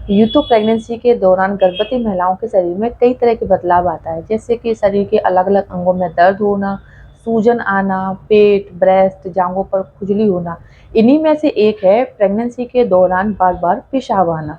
यूँ तो प्रेगनेंसी के दौरान गर्भवती महिलाओं के शरीर में कई तरह के बदलाव आता है, जैसे कि शरीर के अलग-अलग अंगों में दर्द होना, सूजन आना, पेट, ब्रेस्ट, जांघों पर खुजली होना। इन्हीं में से एक है प्रेगनेंसी के दौरान बार-बार पेशाब आना।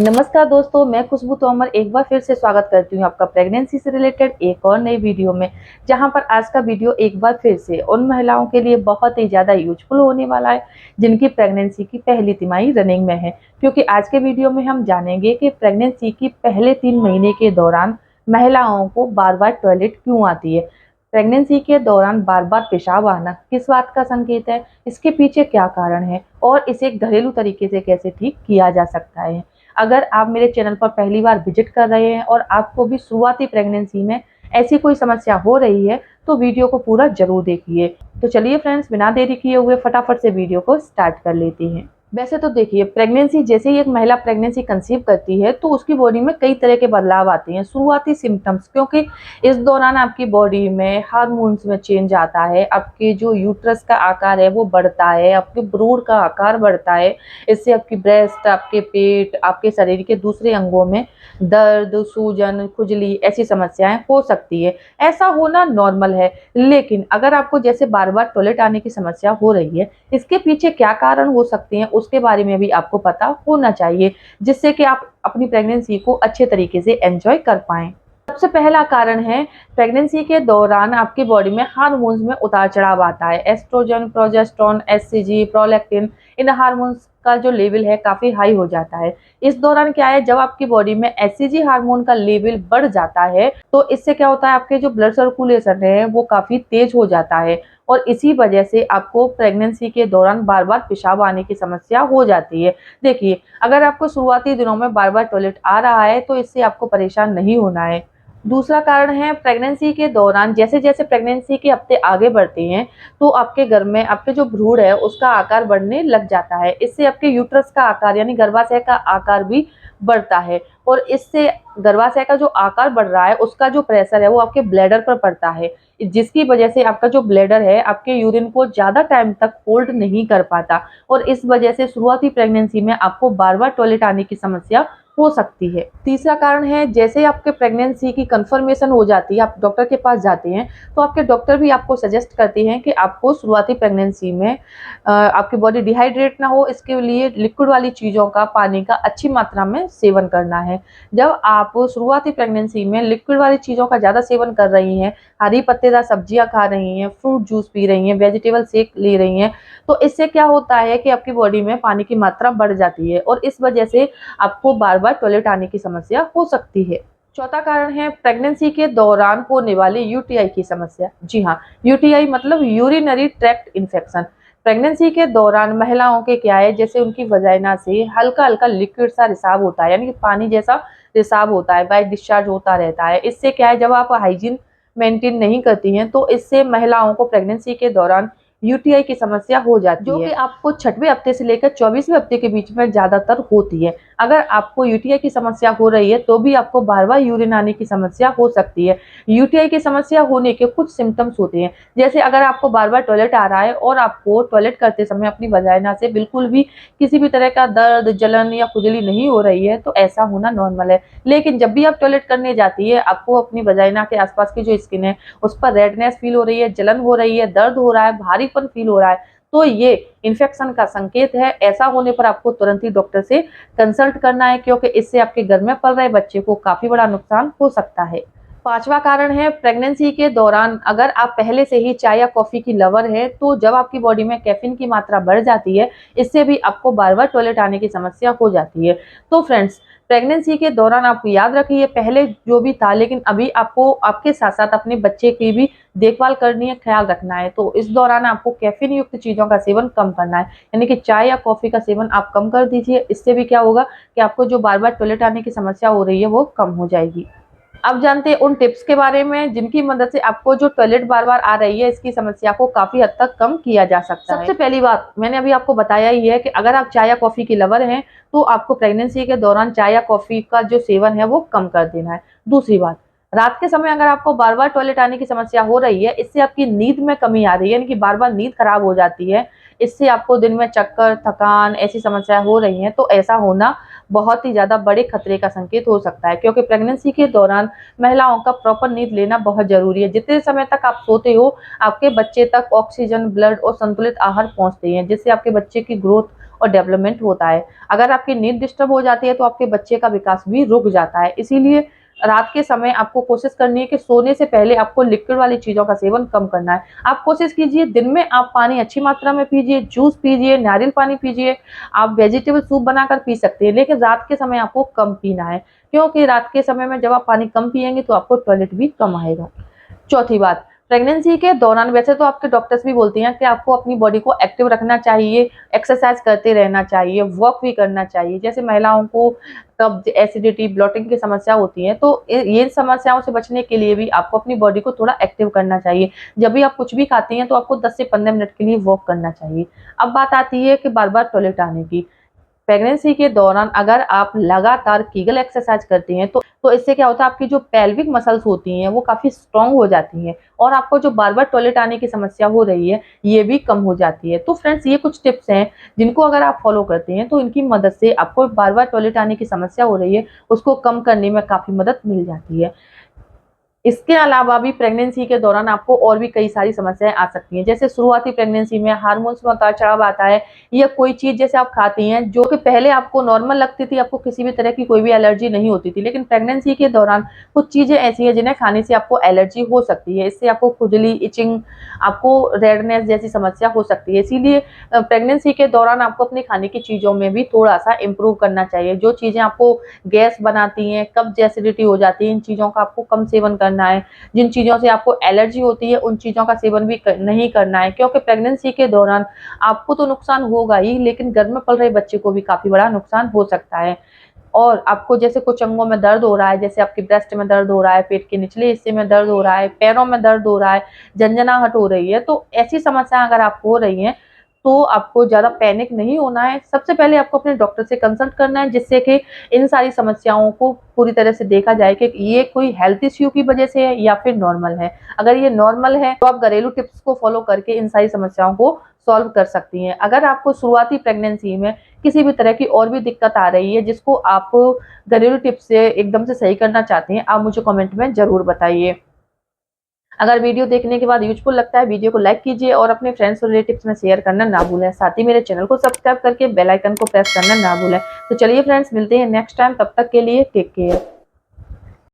नमस्कार दोस्तों, मैं खुशबू तोमर एक बार फिर से स्वागत करती हूँ आपका प्रेगनेंसी से रिलेटेड एक और नई वीडियो में, जहाँ पर आज का वीडियो एक बार फिर से उन महिलाओं के लिए बहुत ही ज़्यादा यूजफुल होने वाला है, जिनकी प्रेगनेंसी की पहली तिमाही रनिंग में है। क्योंकि आज के वीडियो में हम जानेंगे कि प्रेगनेंसी की पहले 3 महीने के दौरान महिलाओं को बार-बार टॉयलेट क्यों आती है? प्रेगनेंसी के दौरान बार-बार पेशाब आना किस बात का संकेत है? इसके पीछे क्या कारण है? और इसे घरेलू तरीके से कैसे ठीक किया जा सकता है? अगर आप मेरे चैनल पर पहली बार विजिट कर रहे हैं और आपको भी शुरुआती प्रेगनेंसी में ऐसी कोई समस्या हो रही है, तो वीडियो को पूरा ज़रूर देखिए। तो चलिए फ्रेंड्स, बिना देरी किए हुए फटाफट से वीडियो को स्टार्ट कर लेते हैं। वैसे तो देखिए, प्रेगनेंसी जैसे ही एक महिला प्रेगनेंसी कंसीव करती है, तो उसकी बॉडी में कई तरह के बदलाव आते हैं। शुरुआती सिम्पटम्स, क्योंकि इस दौरान आपकी बॉडी में हार्मोन्स में चेंज आता है, आपके जो यूट्रस का आकार है वो बढ़ता है, आपके भ्रूण का आकार बढ़ता है। इससे आपकी ब्रेस्ट, आपके पेट, आपके शरीर के दूसरे अंगों में दर्द, सूजन, खुजली ऐसी समस्याएं हो सकती है। ऐसा होना नॉर्मल है, लेकिन अगर आपको जैसे बार-बार टॉयलेट आने की समस्या हो रही है, इसके पीछे क्या कारण हो सकते हैं उसके बारे में भी आपको पता होना चाहिए, जिससे कि आप अपनी प्रेगनेंसी को अच्छे तरीके से एंजॉय कर पाएँ। सबसे पहला कारण है, प्रेगनेंसी के दौरान आपकी बॉडी में हार्मोन्स में उतार-चढ़ाव आता है। एस्ट्रोजन, प्रोजेस्टेरोन, एचसीजी, प्रोलैक्टिन, इन हार्मोन्स का जो लेवल है काफ़ी हाई हो जाता है। इस दौरान क्या है, जब आपकी बॉडी में एचसीजी हार्मोन का लेवल बढ़ जाता है, तो इससे क्या होता है, आपके जो ब्लड सर्कुलेशन है वो काफ़ी तेज़ हो जाता है और इसी वजह से आपको प्रेगनेंसी के दौरान बार-बार पेशाब आने की समस्या हो जाती है। देखिए, अगर आपको शुरुआती दिनों में बार-बार टॉयलेट आ रहा है, तो इससे आपको परेशान नहीं होना है। दूसरा कारण है, प्रेगनेंसी के दौरान जैसे-जैसे प्रेगनेंसी के हफ्ते आगे बढ़ते हैं, तो आपके घर में आपके जो भ्रूण है उसका आकार बढ़ने लग जाता है। इससे आपके यूट्रस का आकार यानी गर्भाशय का आकार भी बढ़ता है और इससे गर्भाशय का जो आकार बढ़ रहा है उसका जो प्रेशर है वो आपके ब्लैडर पर पड़ता है, जिसकी वजह से आपका जो ब्लैडर है आपके यूरिन को ज़्यादा टाइम तक होल्ड नहीं कर पाता और इस वजह से शुरुआती प्रेगनेंसी में आपको बार-बार टॉयलेट आने की समस्या हो सकती है। तीसरा कारण है, जैसे ही आपके प्रेगनेंसी की कंफर्मेशन हो जाती है, आप डॉक्टर के पास जाते हैं, तो आपके डॉक्टर भी आपको सजेस्ट करते हैं कि आपको शुरुआती प्रेगनेंसी में आपकी बॉडी डिहाइड्रेट ना हो, इसके लिए लिक्विड वाली चीज़ों का, पानी का अच्छी मात्रा में सेवन करना है। जब आप शुरुआती प्रेगनेंसी में लिक्विड वाली चीज़ों का ज़्यादा सेवन कर रही हैं, हरी पत्तेदार सब्जियाँ खा रही हैं, फ्रूट जूस पी रही हैं, वेजिटेबल शेक ले रही हैं, तो इससे क्या होता है कि आपकी बॉडी में पानी की मात्रा बढ़ जाती है और इस वजह से आपको बार-बार टॉयलेट आने की समस्या हो सकती है। चौथा कारण है, प्रेगनेंसी के दौरान होने वाली यूटीआई की समस्या। जी हाँ, यूटीआई मतलब यूरिनरी ट्रैक्ट इन्फेक्शन। प्रेगनेंसी के दौरान महिलाओं के क्या है, जैसे उनकी वजाइना से हल्का-हल्का लिक्विड सा रिसाव होता है, यानी कि पानी जैसा रिसाव होता है, वाइट डिस्चार्ज होता रहता है। इससे क्या है, जब आप हाइजीन मेंटेन नहीं करती हैं, तो इससे महिलाओं को प्रेगनेंसी के दौरान यूटीआई की समस्या हो जाती है, जो कि आपको 6वें हफ्ते से लेकर 24वें हफ्ते के बीच में ज़्यादातर होती है। अगर आपको यूटीआई की समस्या हो रही है, तो भी आपको बार-बार यूरिन आने की समस्या हो सकती है। यूटीआई की समस्या होने के कुछ सिम्पटम्स होते हैं, जैसे अगर आपको बार-बार टॉयलेट आ रहा है और आपको टॉयलेट करते समय अपनी वजाइना से बिल्कुल भी किसी भी तरह का दर्द, जलन या खुजली नहीं हो रही है, तो ऐसा होना नॉर्मल है। लेकिन जब भी आप टॉयलेट करने जाती है, आपको अपनी वजाइना के आस-पास की जो स्किन है, उस पर रेडनेस फील हो रही है, जलन हो रही है, दर्द हो रहा है, भारीपन फील हो रहा है, तो ये इन्फेक्शन का संकेत है। ऐसा होने पर आपको तुरंत ही डॉक्टर से कंसल्ट करना है, क्योंकि इससे आपके घर में पल रहे बच्चे को काफ़ी बड़ा नुकसान हो सकता है। पाँचवां कारण है, प्रेगनेंसी के दौरान अगर आप पहले से ही चाय या कॉफ़ी की लवर हैं, तो जब आपकी बॉडी में कैफ़ीन की मात्रा बढ़ जाती है, इससे भी आपको बार-बार टॉयलेट आने की समस्या हो जाती है। तो फ्रेंड्स, प्रेगनेंसी के दौरान आप याद रखिए, पहले जो भी था, लेकिन अभी आपको आपके साथ-साथ अपने बच्चे की भी देखभाल करनी है, ख़्याल रखना है। तो इस दौरान आपको कैफ़ीन युक्त चीज़ों का सेवन कम करना है, यानी कि चाय या कॉफ़ी का सेवन आप कम कर दीजिए। इससे भी क्या होगा कि आपको जो बार-बार टॉयलेट आने की समस्या हो रही है, वो कम हो जाएगी। अब जानते हैं उन टिप्स के बारे में, जिनकी मदद से आपको जो टॉयलेट बार-बार आ रही है, इसकी समस्या को काफ़ी हद तक कम किया जा सकता है। सबसे पहली बात मैंने अभी आपको बताया ही है कि अगर आप चाय या कॉफ़ी की लवर हैं, तो आपको प्रेगनेंसी के दौरान चाय या कॉफ़ी का जो सेवन है, वो कम कर देना है। दूसरी बात, रात के समय अगर आपको बार-बार टॉयलेट आने की समस्या हो रही है, इससे आपकी नींद में कमी आ रही है, यानी कि बार-बार नींद खराब हो जाती है, इससे आपको दिन में चक्कर, थकान ऐसी समस्याएं हो रही हैं, तो ऐसा होना बहुत ही ज़्यादा बड़े खतरे का संकेत हो सकता है, क्योंकि प्रेगनेंसी के दौरान महिलाओं का प्रॉपर नींद लेना बहुत ज़रूरी है। जितने समय तक आप सोते हो, आपके बच्चे तक ऑक्सीजन, ब्लड और संतुलित आहार पहुँचते हैं, जिससे आपके बच्चे की ग्रोथ और डेवलपमेंट होता है। अगर आपकी नींद डिस्टर्ब हो जाती है, तो आपके बच्चे का विकास भी रुक जाता है। इसीलिए रात के समय आपको कोशिश करनी है कि सोने से पहले आपको लिक्विड वाली चीज़ों का सेवन कम करना है। आप कोशिश कीजिए दिन में आप पानी अच्छी मात्रा में पीजिए, जूस पीजिए, नारियल पानी पीजिए, आप वेजिटेबल सूप बनाकर पी सकते हैं, लेकिन रात के समय आपको कम पीना है, क्योंकि रात के समय में जब आप पानी कम पिएँगे तो आपको टॉयलेट भी कम आएगा। चौथी बात, प्रेगनेंसी के दौरान वैसे तो आपके डॉक्टर्स भी बोलती हैं कि आपको अपनी बॉडी को एक्टिव रखना चाहिए, एक्सरसाइज करते रहना चाहिए, वॉक भी करना चाहिए। जैसे महिलाओं को कब्ज़, एसिडिटी, ब्लॉटिंग की समस्या होती है, तो ये समस्याओं से बचने के लिए भी आपको अपनी बॉडी को थोड़ा एक्टिव करना चाहिए। जब भी आप कुछ भी खाती हैं, तो आपको 10 से 15 मिनट के लिए वॉक करना चाहिए। अब बात आती है कि बार-बार टॉयलेट आने की। प्रेगनेंसी के दौरान अगर आप लगातार कीगल एक्सरसाइज करती हैं, तो इससे क्या होता है, आपकी जो पेल्विक मसल्स होती हैं वो काफ़ी स्ट्रॉन्ग हो जाती हैं, और आपको जो बार-बार टॉयलेट आने की समस्या हो रही है, ये भी कम हो जाती है। तो फ्रेंड्स, ये कुछ टिप्स हैं जिनको अगर आप फॉलो करते हैं, तो इनकी मदद से आपको बार-बार टॉयलेट आने की समस्या हो रही है, उसको कम करने में काफ़ी मदद मिल जाती है। इसके अलावा भी प्रेगनेंसी के दौरान आपको और भी कई सारी समस्याएँ आ सकती हैं। जैसे शुरुआती प्रेगनेंसी में हार्मोन्स में उतार-चढ़ाव आता है, या कोई चीज़ जैसे आप खाती हैं जो कि पहले आपको नॉर्मल लगती थी, आपको किसी भी तरह की कोई भी एलर्जी नहीं होती थी। लेकिन प्रेगनेंसी के दौरान कुछ चीज़ें ऐसी हैं जिन्हें खाने से आपको एलर्जी हो सकती है। इससे आपको खुजली, इचिंग, आपको रेडनेस जैसी समस्या हो सकती है। इसीलिए प्रेगनेंसी के दौरान आपको अपने खाने की चीज़ों में भी थोड़ा-सा इम्प्रूव करना चाहिए। जो चीज़ें आपको गैस बनाती हैं, कब्ज़, एसिडिटी हो जाती है, इन चीज़ों का आपको कम सेवन करना है। जिन चीज़ों से आपको एलर्जी होती है, उन चीज़ों का सेवन भी नहीं करना है, क्योंकि प्रेगनेंसी के दौरान आपको तो नुकसान होगा ही, लेकिन घर में पल रहे बच्चे को भी काफ़ी बड़ा नुकसान हो सकता है। और आपको जैसे कुछ अंगों में दर्द हो रहा है, जैसे आपके ब्रेस्ट में दर्द हो रहा है, पेट के निचले हिस्से में दर्द हो रहा है, पैरों में दर्द हो रहा है, झंझनाहट हो रही है, तो ऐसी समस्या अगर आपको हो रही हैं, तो आपको ज़्यादा पैनिक नहीं होना है। सबसे पहले आपको अपने डॉक्टर से कंसल्ट करना है, जिससे कि इन सारी समस्याओं को पूरी तरह से देखा जाए कि ये कोई हेल्थ इश्यू की वजह से है या फिर नॉर्मल है। अगर ये नॉर्मल है, तो आप घरेलू टिप्स को फॉलो करके इन सारी समस्याओं को सॉल्व कर सकती हैं। अगर आपको शुरुआती प्रेगनेंसी में किसी भी तरह की और भी दिक्कत आ रही है, जिसको आप घरेलू टिप्स से एकदम से सही करना चाहती हैं, आप मुझे कमेंट में ज़रूर बताइए। अगर वीडियो देखने के बाद यूज़फुल लगता है, वीडियो को लाइक कीजिए और अपने फ्रेंड्स और रिलेटिव्स में शेयर करना ना भूलें। साथ ही मेरे चैनल को सब्सक्राइब करके बेल आइकन को प्रेस करना ना भूलें। तो चलिए फ्रेंड्स, मिलते हैं नेक्स्ट टाइम, तब तक के लिए टेक केयर।